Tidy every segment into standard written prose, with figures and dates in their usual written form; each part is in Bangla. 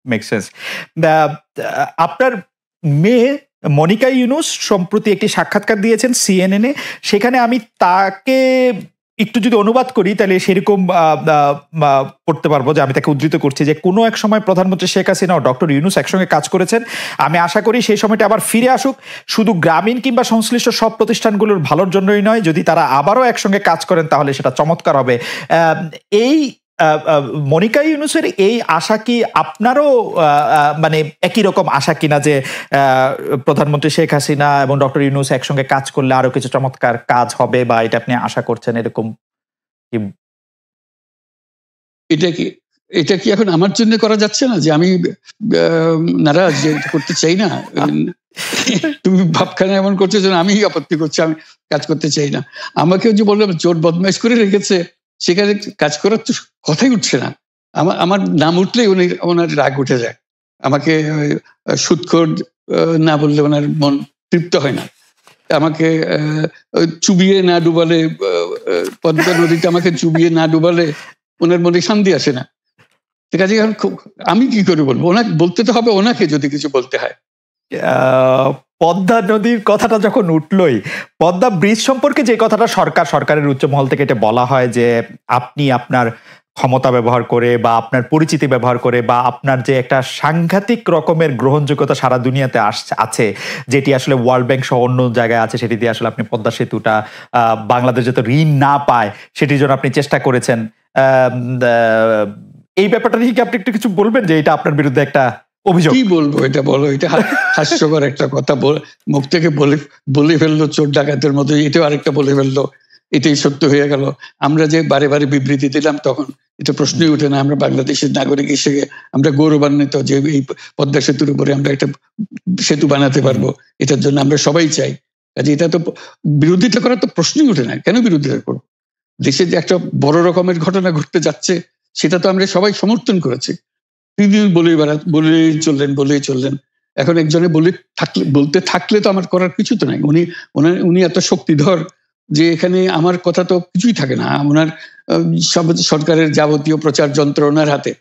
Make sense. আপনার মেয়ে মনিকা ইউনুস সম্প্রতি একটি সাক্ষাৎকার দিয়েছেন সিএনএন এ। সেখানে আমি তাকে একটু যদি অনুবাদ করি তাহলে সেরকম পড়তে পারবো, যে আমি তাকে উদ্ধৃত করছি যে কোনো এক সময় প্রধানমন্ত্রী শেখ হাসিনা ও ডক্টর ইউনুস একসঙ্গে কাজ করেছেন। আমি আশা করি সেই সময়টা আবার ফিরে আসুক, শুধু গ্রামীণ কিংবা সংশ্লিষ্ট সব প্রতিষ্ঠানগুলোর ভালোর জন্যই নয়, যদি তারা আবারও একসঙ্গে কাজ করেন তাহলে সেটা চমৎকার হবে। এই মনিকা ইউনুসের এই আশা কি আপনারও মানে একই রকম আশা কিনা, যে প্রধানমন্ত্রী শেখ হাসিনা এবং ডক্টর ইউনুস একসঙ্গে কাজ করলে আরো কিছু চমৎকার কাজ হবে, বা এটা আপনি আশা করছেন এরকম কি? এটা কি এখন আমার জন্য করা যাচ্ছে না যে আমি নারাজ, যে করতে চাই না? তুমি ভাবখানা এমন করছো যেন আমি আপত্তি করছি, আমি কাজ করতে চাই না। আমাকে যে বললাম চোর বদমাইশ করে রেখেছে, সেখানে কাজ করার তো কথাই উঠছে না। আমার নাম উঠলেই ওনার রাগ উঠে যায়। আমাকে সুদখোর না বললে ওনার মন তৃপ্ত হয় না। আমাকে চুবিয়ে না ডুবালে, পদ্মা নদীতে আমাকে চুবিয়ে না ডুবালে ওনার মনে শান্তি আসে না। ঠিক আছে, আমি কি করে বলবো? ওনাকে বলতে তো হবে, ওনাকে যদি কিছু বলতে হয়। পদ্মা নদীর কথাটা যখন উঠলই, পদ্মা ব্রিজ সম্পর্কে যে কথাটা সরকারের উচ্চ মহল থেকে এটা বলা হয় যে আপনি আপনার ক্ষমতা ব্যবহার করে বা আপনার পরিচিতি ব্যবহার করে বা আপনার যে একটা সাংঘাতিক রকমের গ্রহণযোগ্যতা সারা দুনিয়াতে আছে, যেটি আসলে ওয়ার্ল্ড ব্যাংক সহ অন্য জায়গায় আছে, সেটি দিয়ে আসলে আপনি পদ্মা সেতুটা বাংলাদেশ যাতে ঋণ না পায় সেটির জন্য আপনি চেষ্টা করেছেন। এই ব্যাপারটা নিয়ে কি আপনি একটু কিছু বলবেন, যে এটা আপনার বিরুদ্ধে একটা অভিযোগ? কি বলবো, এটা বলো, এটা হাস্যকর একটা কথা মুখ থেকে বলে ফেললো চোর ডাকাতের মতো, এটাও আরেকটা বলে ফেললো, এটাই সত্য হয়ে গেল। আমরা যে বারে বারে বিবৃতি দিলাম তখন এটা প্রশ্নই উঠে না। আমরা বাংলাদেশের নাগরিক হিসেবে আমরা গৌরবান্বিত যে এই পদ্মা সেতুর উপরে আমরা একটা সেতু বানাতে পারবো, এটার জন্য আমরা সবাই চাই। কাজে এটা তো বিরোধিতা করার তো প্রশ্নই উঠে না। কেন বিরোধিতা করবো? দেশে যে একটা বড় রকমের ঘটনা ঘটতে যাচ্ছে সেটা তো আমরা সবাই সমর্থন করেছি। বলেই চললেন। এখন একজনে বলতে থাকলে তো আমার করার কিছু তো নাই। উনি এত শক্তিধর যে এখানে আমার কথা তো কিছুই থাকে না। ওনার সব সরকারের যাবতীয় প্রচার যন্ত্র ওনার হাতে।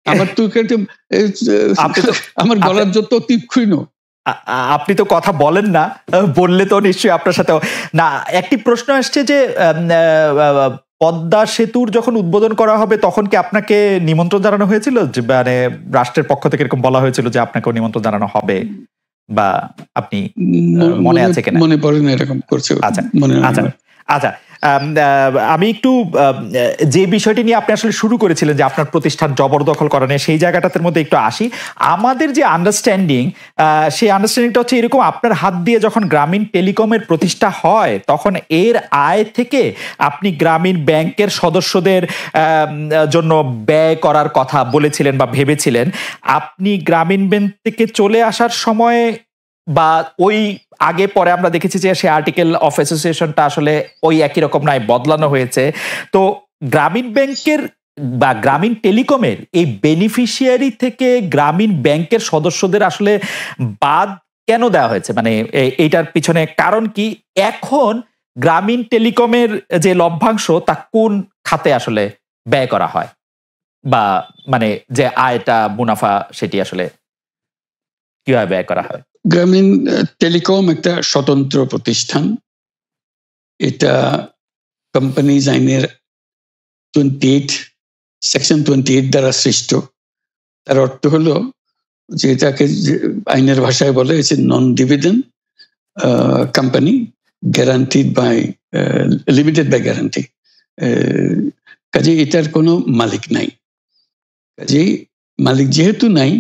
আমার তো আমার গলার যত তীক্ষ্ণ। আপনি তো কথা বলেন না, বললে তো নিশ্চয়ই আপনার সাথে না। একটি প্রশ্ন আসছে যে পদ্মা সেতুর যখন উদ্বোধন করা হবে তখন কি আপনাকে নিমন্ত্রণ জানানো হয়েছিল, যে মানে রাষ্ট্রের পক্ষ থেকে এরকম বলা হয়েছিল যে আপনাকেও নিমন্ত্রণ জানানো হবে, বা আপনি মনে আছে কিনা? মনে পড়ে না এরকম করছে। আচ্ছা, আমি একটু যে বিষয়টি নিয়ে আপনি আসলে শুরু করেছিলেন যে আপনার প্রতিষ্ঠান জবরদখল করা নিয়ে, সেই জায়গাটার মধ্যে একটু আসি। আমাদের যে আন্ডারস্ট্যান্ডিং, সেই আন্ডারস্ট্যান্ডিংটা হচ্ছে এরকম: আপনার হাত দিয়ে যখন গ্রামীণ টেলিকমের প্রতিষ্ঠা হয় তখন এর আয় থেকে আপনি গ্রামীণ ব্যাংকের সদস্যদের জন্য ব্যয় করার কথা বলেছিলেন বা ভেবেছিলেন। আপনি গ্রামীণ ব্যাংক থেকে চলে আসার সময় বা ওই আগে পরে আমরা দেখেছি যে সে আর্টিকেল অফ অ্যাসোসিয়েশনটা আসলে ওই একই রকম নয়, বদলানো হয়েছে। তো গ্রামীণ ব্যাংকের বা গ্রামীণ টেলিকমের এই বেনিফিশিয়ারি থেকে গ্রামীণ ব্যাংকের সদস্যদের আসলে বাদ কেন দেওয়া হয়েছে? মানে এইটার পিছনে কারণ কি? এখন গ্রামীণ টেলিকমের যে লভ্যাংশ তা কোন খাতে আসলে ব্যয় করা হয়, বা মানে যে আয়টা মুনাফা সেটি আসলে কিভাবে ব্যয় করা হয়? গ্রামীণ টেলিকম একটা স্বতন্ত্র প্রতিষ্ঠান। এটা কোম্পানিজ আইনের সেকশন 28 দ্বারা সৃষ্ট। তার অর্থ হলো যে এটাকে আইনের ভাষায় বলে non dividend company, guaranteed by limited by guarantee. কাজে এটার কোনো মালিক নাই। কাজে মালিক যেহেতু নাই,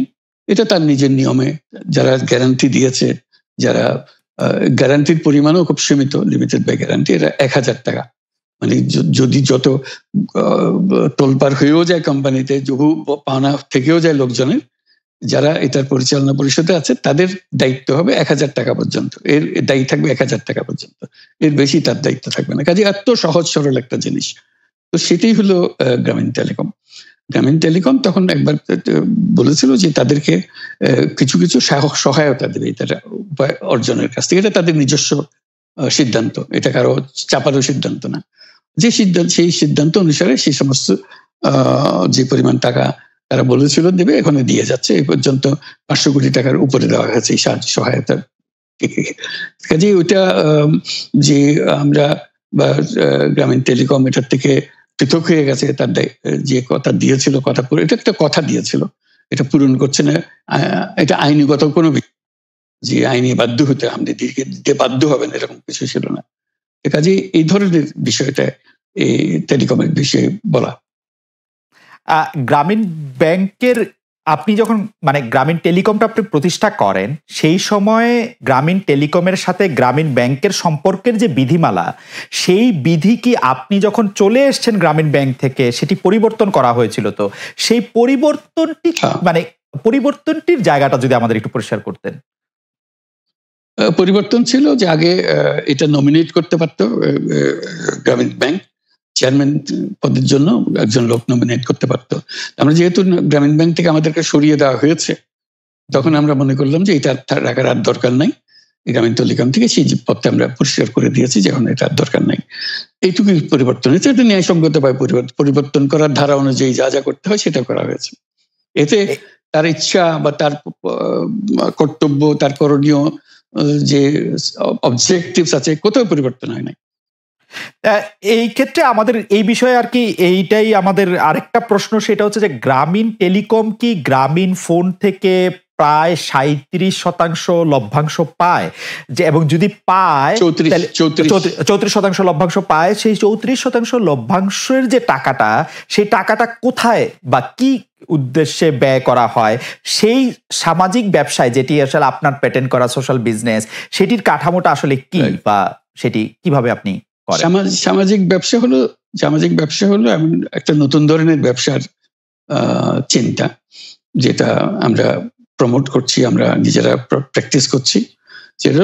এটা তার নিজের নিয়মে যারা গ্যারান্টি দিয়েছে, যারা গ্যারান্টির পরিমাণও খুব সীমিত, লিমিটেড বাই গ্যারান্টি, এরা 1000 টাকা। মানে যদি যত তোলপাড় হয়েও যায় কোম্পানিতে, বহু পাওনা থেকেও যায় লোকজনের, যারা এটার পরিচালনা পরিষদে আছে তাদের দায়িত্ব হবে 1000 টাকা পর্যন্ত। এর দায়ী থাকবে 1000 টাকা পর্যন্ত, এর বেশি তার দায়িত্ব থাকবে না। কাজে এত সহজ সরল একটা জিনিস। তো সেটাই হলো গ্রামীণ টেলিকম। গ্রামীণ টেলিকম তখন একবার বলেছিল যে তাদেরকে কিছু কিছু সহায়তা দেবে তারা উপায় অর্জনের কাছ থেকে। এটা তাদের নিজস্ব সিদ্ধান্ত, এটা কারো চাপারও সিদ্ধান্ত না। সেই সিদ্ধান্ত অনুসারে সেই সমস্ত যে পরিমাণ টাকা তারা বলেছিল দেবে, এখানে দিয়ে যাচ্ছে। এই পর্যন্ত 500 কোটি টাকার উপরে দেওয়া হয়েছে এই সাহায্য সহায়তা। কাজে ওইটা যে আমরা বা গ্রামীণ টেলিকম এটার থেকে পৃথক হয়ে গেছে, তার যে কথা দিয়েছিল, কথা পুরো, এটা একটা কথা দিয়েছিল, এটা পূরণ করছে না, এটা আইনিগত কোনো যে আইনি বাধ্য হতে আমাদের দিতে বাধ্য হবেন এরকম কিছু ছিল না। কাজে এই ধরনের বিষয়টা এই টেলিকমের বিষয়ে বলা। গ্রামীণ ব্যাংকের আপনি যখন মানে গ্রামীণ টেলিকমটা আপনি প্রতিষ্ঠা করেন, সেই সময়ে গ্রামীণ টেলিকমের সাথে গ্রামীণ ব্যাংকের সম্পর্কের যে বিধিমালা, সেই বিধি কি আপনি যখন চলে এসছেন গ্রামীণ ব্যাংক থেকে সেটি পরিবর্তন করা হয়েছিল? তো সেই পরিবর্তনটি মানে পরিবর্তনটির জায়গাটা যদি আমাদের একটু পরিষ্কার করতেন। পরিবর্তন ছিল যে আগে এটা নমিনেট করতে পারতো গ্রামীণ ব্যাংক, চেয়ারম্যান পদের জন্য একজন লোক নমিনেট করতে পারতো। আমরা যেহেতু গ্রামীণ ব্যাংক থেকে আমাদেরকে সরিয়ে দেওয়া হয়েছে, তখন আমরা মনে করলাম যে এটা রাখার আর দরকার নাই, গ্রামীণ টেলিকম থেকে সেই পদটা আমরা পরিষ্কার করে দিয়েছি, যখন এটা আর দরকার নাই। এইটুকুই পরিবর্তন হয়েছে। এটা ন্যায়সঙ্গতভাবে পরিবর্তন করার ধারা অনুযায়ী যা যা করতে হয় সেটা করা হয়েছে। এতে তার ইচ্ছা বা তার কর্তব্য, তার করণীয় যে অবজেক্টিভস আছে, কোথাও পরিবর্তন হয় নাই। এই ক্ষেত্রে আমাদের এই বিষয়ে আর কি এইটাই আমাদের আরেকটা প্রশ্ন, সেটা হচ্ছে যে গ্রামীণ টেলিকম কি গ্রামীণ ফোন থেকে প্রায় 37% লভ্যাংশ পায়, যে এবং যদি পায় 34% লভ্যাংশ পায়, সেই 34% লভ্যাংশের যে টাকাটা, সেই টাকাটা কোথায় বা কি উদ্দেশ্যে ব্যয় করা হয়? সেই সামাজিক ব্যবসায় যেটি আসলে আপনার প্যাটেন্ট করা সোশ্যাল বিজনেস, সেটির কাঠামোটা আসলে কি বা সেটি কিভাবে আপনি করেন? সামাজিক ব্যবসা হলো এমন একটা নতুন ধরনের ব্যবসার চিন্তা, যেটা আমরা প্রমোট করছি, আমরা নিজেরা প্র্যাকটিস করছি। যেটা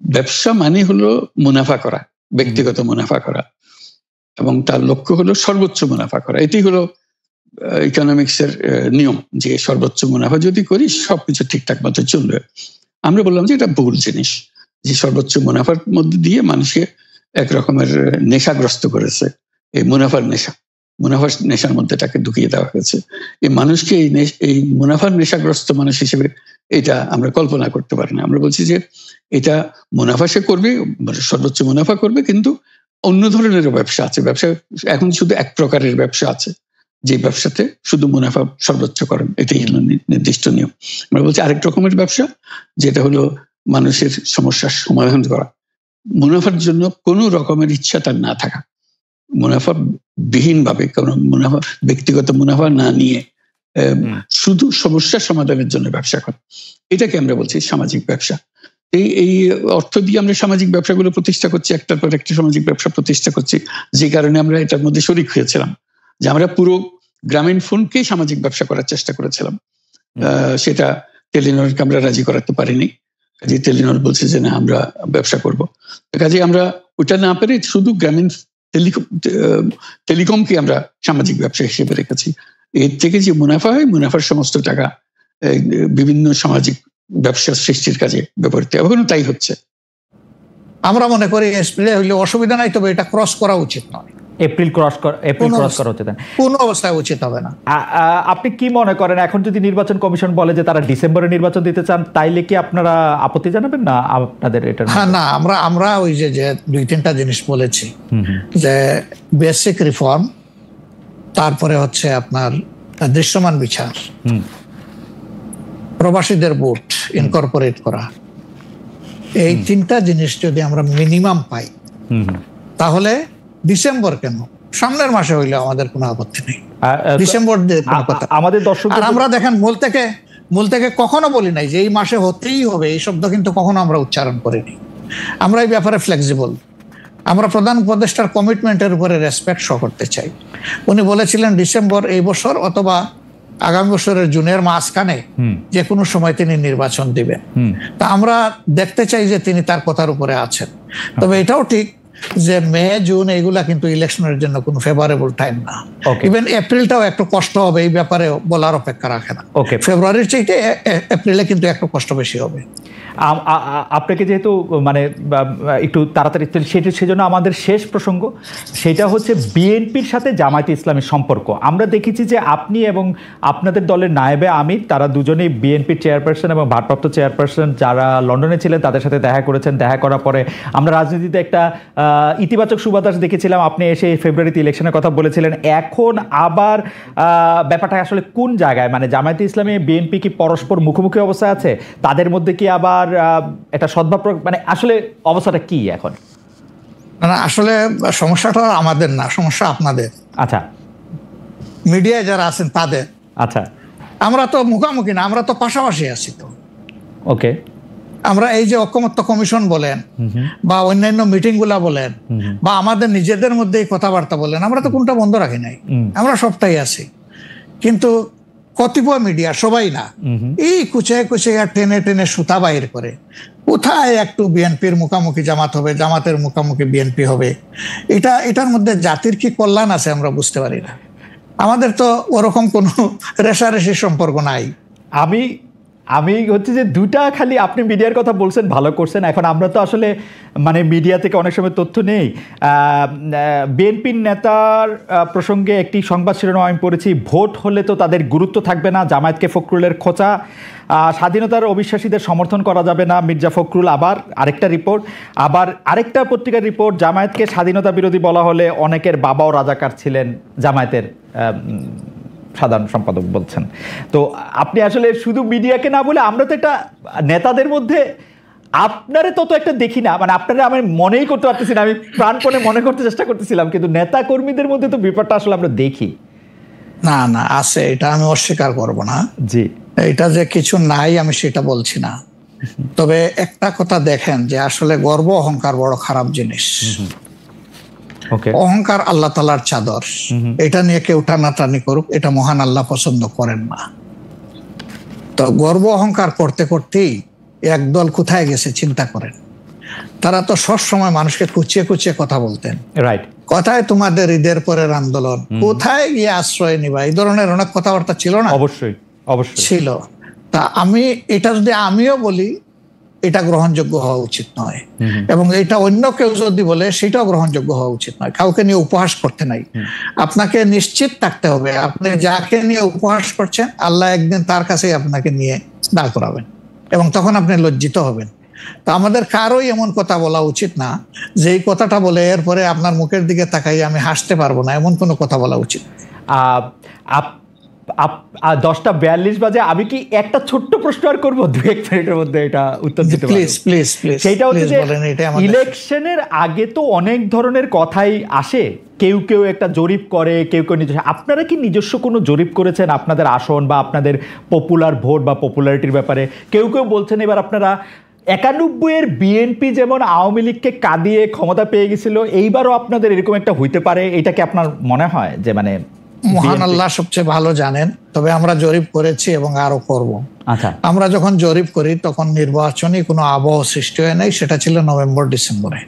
ব্যবসা মানে হলো মুনাফা করা, ব্যক্তিগত মুনাফা করা, এবং তার লক্ষ্য হলো সর্বোচ্চ মুনাফা করা। এটি হলো ইকোনমিক্সের নিয়ম, যে সর্বোচ্চ মুনাফা যদি করি সবকিছু ঠিকঠাক মতো চলবে। আমরা বললাম যে এটা ভুল জিনিস, যে সর্বোচ্চ মুনাফার মধ্যে দিয়ে মানুষকে এক রকমের নেশাগ্রস্ত করেছে। এই মুনাফার নেশার মধ্যে তাকে ঢুকিয়ে দেওয়া হয়েছে। এই মানুষকে এই মুনাফার নেশাগ্রস্ত মানুষ হিসেবে এটা আমরা কল্পনা করতে পারি না। আমরা বলছি যে এটা মুনাফা সে করবে, সর্বোচ্চ মুনাফা করবে, কিন্তু অন্য ধরনের ব্যবসা আছে। ব্যবসা এখন শুধু এক প্রকারের ব্যবসা আছে, যে ব্যবসাতে শুধু মুনাফা সর্বোচ্চকরণ, এটাই হলো নির্দিষ্ট নিয়ম। আমরা বলছি আরেক রকমের ব্যবসা, যেটা হলো মানুষের সমস্যার সমাধান করা, মুনাফার জন্য কোনো রকমের ইচ্ছা তার না থাকা, মুনাফা বিহীন ভাবে, কোনো মুনাফা, ব্যক্তিগত মুনাফা না নিয়ে শুধু সমস্যার সমাধানের জন্য ব্যবসা করা, এটাকে আমরা বলছি সামাজিক ব্যবসা। এই অর্থ দিয়ে আমরা সামাজিক ব্যবসাগুলো প্রতিষ্ঠা করছি, একটার পর একটা সামাজিক ব্যবসা প্রতিষ্ঠা করছি, যে কারণে আমরা এটার মধ্যে শরিক হয়েছিলাম, যে আমরা পুরো গ্রামীণ ফোনকেই সামাজিক ব্যবসা করার চেষ্টা করেছিলাম। সেটা টেলিনরকে আমরা রাজি করাতে পারিনি। কাজে টেলিনর বলছে যে না, আমরা ব্যবসা করব। কাজে আমরা ওটা না পেরে শুধু গ্রামীণ টেলিকমকে আমরা সামাজিক ব্যবসা হিসেবে রেখেছি। এর থেকে যে মুনাফা হয়, মুনাফার সমস্ত টাকা বিভিন্ন সামাজিক ব্যবসা সৃষ্টির কাজে ব্যবহৃত, এখনো তাই হচ্ছে। আমরা মনে করি এপ্রিলে হইলে অসুবিধা নাই, তবে এটা ক্রস করা উচিত নয়। এপ্রিল ক্রস করা উচিত না, কোন অবস্থায় উচিত হবে না। আপনি কি মনে করেন, এখন যদি নির্বাচন কমিশন বলে যে তারা ডিসেম্বরে নির্বাচন দিতে চান, তাইলে কি আপনারা আপত্তি জানাবেন না আপনাদের এটা? হ্যাঁ, না, আমরা ওই যে 2-3টা জিনিস বলেছি, যে বেসিক রিফর্ম, তারপরে হচ্ছে আপনার দৃশ্যমান বিচার, প্রবাসীদের ভোট ইনকর্পোরেট করা, এই 3টা জিনিস যদি আমরা মিনিমাম পাই, তাহলে ডিসেম্বর কেন, সামনের মাসে হইলে আমাদের কোনো আপত্তি নেই। ডিসেম্বর আমাদের দর্শক, আর আমরা দেখেন মূল থেকে কখনো বলি নাই যে এই মাসে হতেই হবে, এই শব্দ কিন্তু কখনো আমরা উচ্চারণ করিনি। আমরা এই ব্যাপারে ফ্লেক্সিবল। আমরা প্রধান উপদেষ্টার কমিটমেন্টের উপরে রেসপেক্ট শো করতে চাই। উনি বলেছিলেন ডিসেম্বর এই বছর অথবা আগামী বছরের জুনের মাঝখানে যে কোনো সময় তিনি নির্বাচন দিবেন। তা আমরা দেখতে চাই যে তিনি তার কথার উপরে আছেন। তবে এটাও ঠিক যে মে জুন এইগুলা কিন্তু ইলেকশনের জন্য কোনো ফেভারেবল টাইম না। ইভেন এপ্রিলটাও একটু কষ্ট হবে, এই ব্যাপারে বলার অপেক্ষা রাখে না। ফেব্রুয়ারির চাইতে এপ্রিলে কিন্তু একটু কষ্ট বেশি হবে। আপনাকে যেহেতু মানে একটু তাড়াতাড়ি, সেজন্য আমাদের শেষ প্রসঙ্গ সেটা হচ্ছে বিএনপির সাথে জামায়াতে ইসলামের সম্পর্ক। আমরা দেখেছি যে আপনি এবং আপনাদের দলের নায়েবে আমির তারা দুজনেই বিএনপির চেয়ারপারসন এবং ভারপ্রাপ্ত চেয়ারপারসন যারা লন্ডনে ছিলেন তাদের সাথে দেখা করেছেন। দেখা করার পরে আমরা রাজনীতিতে একটা ইতিবাচক সুবাতাস দেখেছিলাম। আপনি এসে ফেব্রুয়ারিতে ইলেকশনের কথা বলেছিলেন। এখন আবার ব্যাপারটা আসলে কোন জায়গায়, মানে জামায়াতে ইসলামী বিএনপি কি পরস্পর মুখোমুখি অবস্থা আছে? তাদের মধ্যে কি আবার একটা সদ্ভাব, মানে আসলে অবস্থাটা কি এখন? না, আসলে সমস্যাটা আমাদের না, সমস্যা আপনাদের। আচ্ছা, মিডিয়ায় যারা আছেন তাদের। আচ্ছা, আমরা তো মুখামুখি না, আমরা তো পাশাপাশি আছি। তো ওকে, আমরা এই যে ঐকমত্য কমিশন বলেন বা অন্যান্য মিটিং গুলা বলেন বা আমাদের নিজেদের মধ্যে কথাবার্তা বলেন, আমরা তো কোনটা বন্ধ রাখি নাই, আমরা সবটাই আছি। কিন্তু কতিপয় মিডিয়া, সবাই না, এই কুচে কুচে টেনে টেনে সুতা বাইর করে কোথায় একটু বিএনপির মুখামুখি জামাত হবে, জামাতের মুখামুখি বিএনপি হবে, এটার মধ্যে জাতির কি কল্যাণ আছে আমরা বুঝতে পারি না। আমাদের তো ওরকম কোনো রেশারেশির সম্পর্ক নাই। আমি হচ্ছে যে দুটা, খালি আপনি মিডিয়ার কথা বলছেন, ভালো করছেন। এখন আমরা তো আসলে মানে মিডিয়া থেকে অনেক সময় তথ্য নেই। বিএনপির নেতার প্রসঙ্গে একটি সংবাদ শিরোনাম আমি পড়েছি, ভোট হলে তো তাদের গুরুত্ব থাকবে না, জামায়াতকে ফখরুলের খোঁচা, স্বাধীনতার অবিশ্বাসীদের সমর্থন করা যাবে না, মির্জা ফখরুল। আবার আরেকটা রিপোর্ট, আবার আরেকটা পত্রিকার রিপোর্ট, জামায়াতকে স্বাধীনতা বিরোধী বলা হলে অনেকের বাবাও রাজাকার ছিলেন, জামায়াতের সাধারণ সম্পাদক বলছেন। তো আপনি আসলে শুধু মিডিয়াকে না বলে, আমরা তো একটা নেতাদের মধ্যে আপনারে তত একটা দেখি না, মানে আপনারা আমি মনেই করতে পারতেছি না, আমি প্রাণপণে মনে করতে চেষ্টা করতেছিলাম, কিন্তু নেতা কর্মীদের মধ্যে তো ব্যাপারটা আসলে আমরা দেখি না। না, আছে, এটা আমি অস্বীকার করব না। জি, এটা যে কিছু নাই আমি সেটা বলছি না। তবে একটা কথা দেখেন যে আসলে গর্ব অহংকার বড় খারাপ জিনিস। অহংকার আল্লাহ তাআলার চাদর, এটা নিয়ে কেউ টানাটানি করুক, এটা মহান আল্লাহ পছন্দ করেন না। তো গর্ব অহংকার করতে করতেই একদল কোথায় গেছে চিন্তা করেন। তারা তো সব সময় মানুষকে কুচিয়ে কুচিয়ে কথা বলতেন, রাইট? কোথায় তোমাদের ঈদের পরের আন্দোলন, কোথায় গিয়ে আশ্রয় নিবা, এই ধরনের অনেক কথাবার্তা ছিল না? অবশ্যই অবশ্যই ছিল। তা এটা যদি আমিও বলি, এটা গ্রহণযোগ্য হওয়া উচিত নয়, এবং এটা অন্য কেউ যদি বলে সেটাও গ্রহণযোগ্য হওয়া উচিত নয়। কাউকে নিয়ে উপহাস করতে নাই। আপনাকে নিশ্চিত থাকতে হবে আপনি যাকে নিয়ে উপহাস করছেন, আল্লাহ একদিন তার কাছেই আপনাকে নিয়ে দাঁড় করাবেন, এবং তখন আপনি লজ্জিত হবেন। তো আমাদের কারোই এমন কথা বলা উচিত না যে এই কথাটা বলে এরপরে আপনার মুখের দিকে তাকাই আমি হাসতে পারবো না, এমন কোনো কথা বলা উচিত। 10টা 42 বাজে, আমি কি একটা ছোট্ট প্রশ্ন আর করবো 2-1 মিনিটের মধ্যে, এটা উত্তর দিতে পারবো? Please please please. সেটা হচ্ছে যে ইলেকশনের আগে তো অনেক ধরনের কথাই আসে, কেউ কেউ একটা জরিপ করে, কেউ কেউ নিজস্ব। আপনারা কি নিজস্ব কোনো জরিপ করেছেন আপনাদের আসন বা আপনাদের পপুলার ভোট বা পপুলারিটির ব্যাপারে? কেউ কেউ বলছেন এবার আপনারা 91-এর বিএনপি যেমন আওয়ামী লীগকে কাঁদিয়ে ক্ষমতা পেয়ে গেছিল, এইবারও আপনাদের এরকম একটা হইতে পারে, এটা কি আপনার মনে হয়? যে মানে মহান আল্লাহ সবচেয়ে ভালো জানেন, তবে আমরা জরিপ করেছি এবং আরো করব। আচ্ছা, আমরা যখন জরিপ করি তখন নির্বাচনী কোনো আবহ সৃষ্টি হয় নাই, সেটা ছিল নভেম্বর ডিসেম্বরে।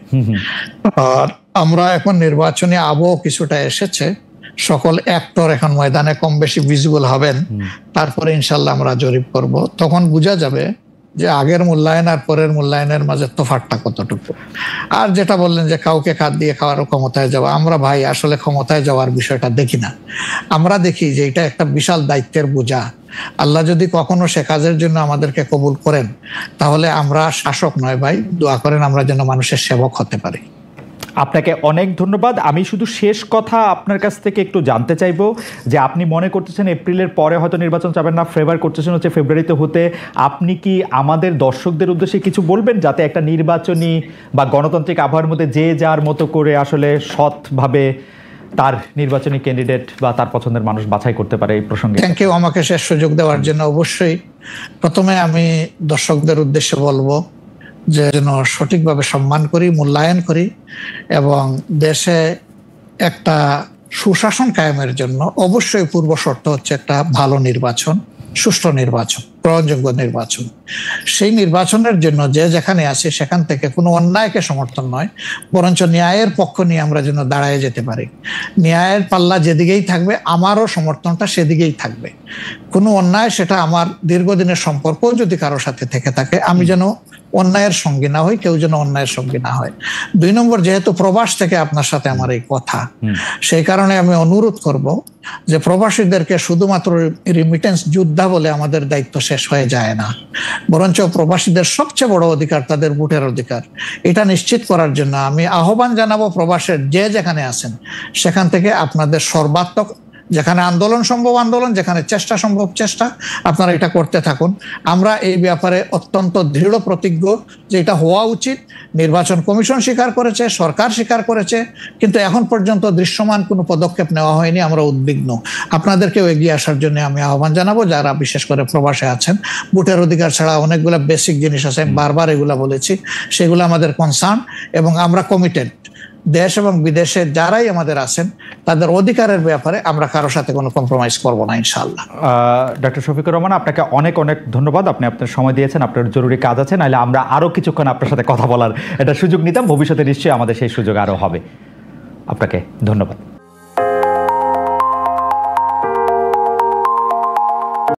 আর আমরা এখন নির্বাচনী আবহ কিছুটা এসেছে, সকল অ্যাক্টর এখন ময়দানে কম বেশি ভিজিবল হবেন, তারপরে ইনশাল্লাহ আমরা জরিপ করব। তখন বোঝা যাবে যে আগের মূল্যায়ন আর পরের মূল্যায়নের মাঝে তফাৎটা কতটুকু। আর যেটা বললেন যে কাউকে কাঁদ দিয়ে খাওয়ার ক্ষমতায় যাওয়া, আমরা ভাই আসলে ক্ষমতায় যাওয়ার বিষয়টা দেখি না। আমরা দেখি যে এটা একটা বিশাল দায়িত্বের বোঝা। আল্লাহ যদি কখনো সে কাজের জন্য আমাদেরকে কবুল করেন, তাহলে আমরা শাসক নয় ভাই, দোয়া করেন আমরা যেন মানুষের সেবক হতে পারি। আপনাকে অনেক ধন্যবাদ। আমি শুধু শেষ কথা আপনার কাছ থেকে একটু জানতে চাইবো যে আপনি মনে করতেছেন এপ্রিলের পরে হয়তো নির্বাচন যাবেন না, ফেভার করতেছেন হচ্ছে ফেব্রুয়ারিতে হতে। আপনি কি আমাদের দর্শকদের উদ্দেশ্যে কিছু বলবেন যাতে একটা নির্বাচনী বা গণতান্ত্রিক আবহাওয়ার মধ্যে যে যার মতো করে আসলে সৎভাবে তার নির্বাচনী ক্যান্ডিডেট বা তার পছন্দের মানুষ বাছাই করতে পারে? এই প্রসঙ্গে থ্যাংক ইউ আমাকে শেষ সুযোগ দেওয়ার জন্য। অবশ্যই প্রথমে আমি দর্শকদের উদ্দেশ্যে বলবো যে যেন সঠিকভাবে সম্মান করি, মূল্যায়ন করি, এবং দেশে একটা সুশাসন কায়েমের জন্য অবশ্যই পূর্ব শর্ত হচ্ছে একটা ভালো নির্বাচন, সুষ্ঠু নির্বাচন। গ্রহণযোগ্য নির্বাচন। সেই নির্বাচনের জন্য যে যেখানে আছে সেখান থেকে কোনো অন্যায়কে সমর্থন নয়, বরঞ্চ ন্যায়ের পক্ষ নিয়ে আমরা যেন দাঁড়ায় যেতে পারি। ন্যায়ের পাল্লা যেদিকেই থাকবে আমারও সমর্থনটা সেদিকেই থাকবে। কোনো অন্যায়, সেটা আমার দীর্ঘদিনের সম্পর্ক যদি কারোর সাথে থেকে থাকে, আমি যেন অন্যায়ের সঙ্গী না হই, কেউ যেন অন্যায়ের সঙ্গী না হয়। 2 নম্বর, যেহেতু প্রবাস থেকে আপনার সাথে আমার এই কথা, সেই কারণে আমি অনুরোধ করব যে প্রবাসীদেরকে শুধুমাত্র রিমিটেন্স যোদ্ধা বলে আমাদের দায়িত্ব শেষ হয়ে যায় না, বরঞ্চ প্রবাসীদের সবচেয়ে বড় অধিকার তাদের ভোটের অধিকার। এটা নিশ্চিত করার জন্য আমি আহ্বান জানাবো প্রবাসের যে যেখানে আছেন সেখান থেকে আপনাদের সর্বাত্মক, যেখানে আন্দোলন সম্ভব আন্দোলন, যেখানে চেষ্টা সম্ভব চেষ্টা, আপনারা এটা করতে থাকুন। আমরা এই ব্যাপারে অত্যন্ত দৃঢ় প্রতিজ্ঞ যে এটা হওয়া উচিত। নির্বাচন কমিশন স্বীকার করেছে, সরকার স্বীকার করেছে, কিন্তু এখন পর্যন্ত দৃশ্যমান কোনো পদক্ষেপ নেওয়া হয়নি। আমরা উদ্বিগ্ন। আপনাদেরকেও এগিয়ে আসার জন্য আমি আহ্বান জানাবো, যারা বিশেষ করে প্রবাসে আছেন। ভোটের অধিকার ছাড়া অনেকগুলো বেসিক জিনিস আছে, আমি বারবার এগুলা বলেছি, সেগুলো আমাদের কনসার্ন, এবং আমরা কমিটেড। দেশ এবং বিদেশে যারাই আমাদের আছেন তাদের অধিকারের ব্যাপারে আমরা কারোর সাথে কোনো কম্প্রোমাইজ করব না, ইনশাআল্লাহ। ডক্টর শফিকুর রহমান, আপনাকে অনেক অনেক ধন্যবাদ। আপনি আপনার সময় দিয়েছেন, আপনার জরুরি কাজ আছে, নাহলে আমরা আরো কিছুক্ষণ আপনার সাথে কথা বলার এটা সুযোগ নিতাম। ভবিষ্যতে নিশ্চয়ই আমাদের সেই সুযোগ আরো হবে। আপনাকে ধন্যবাদ।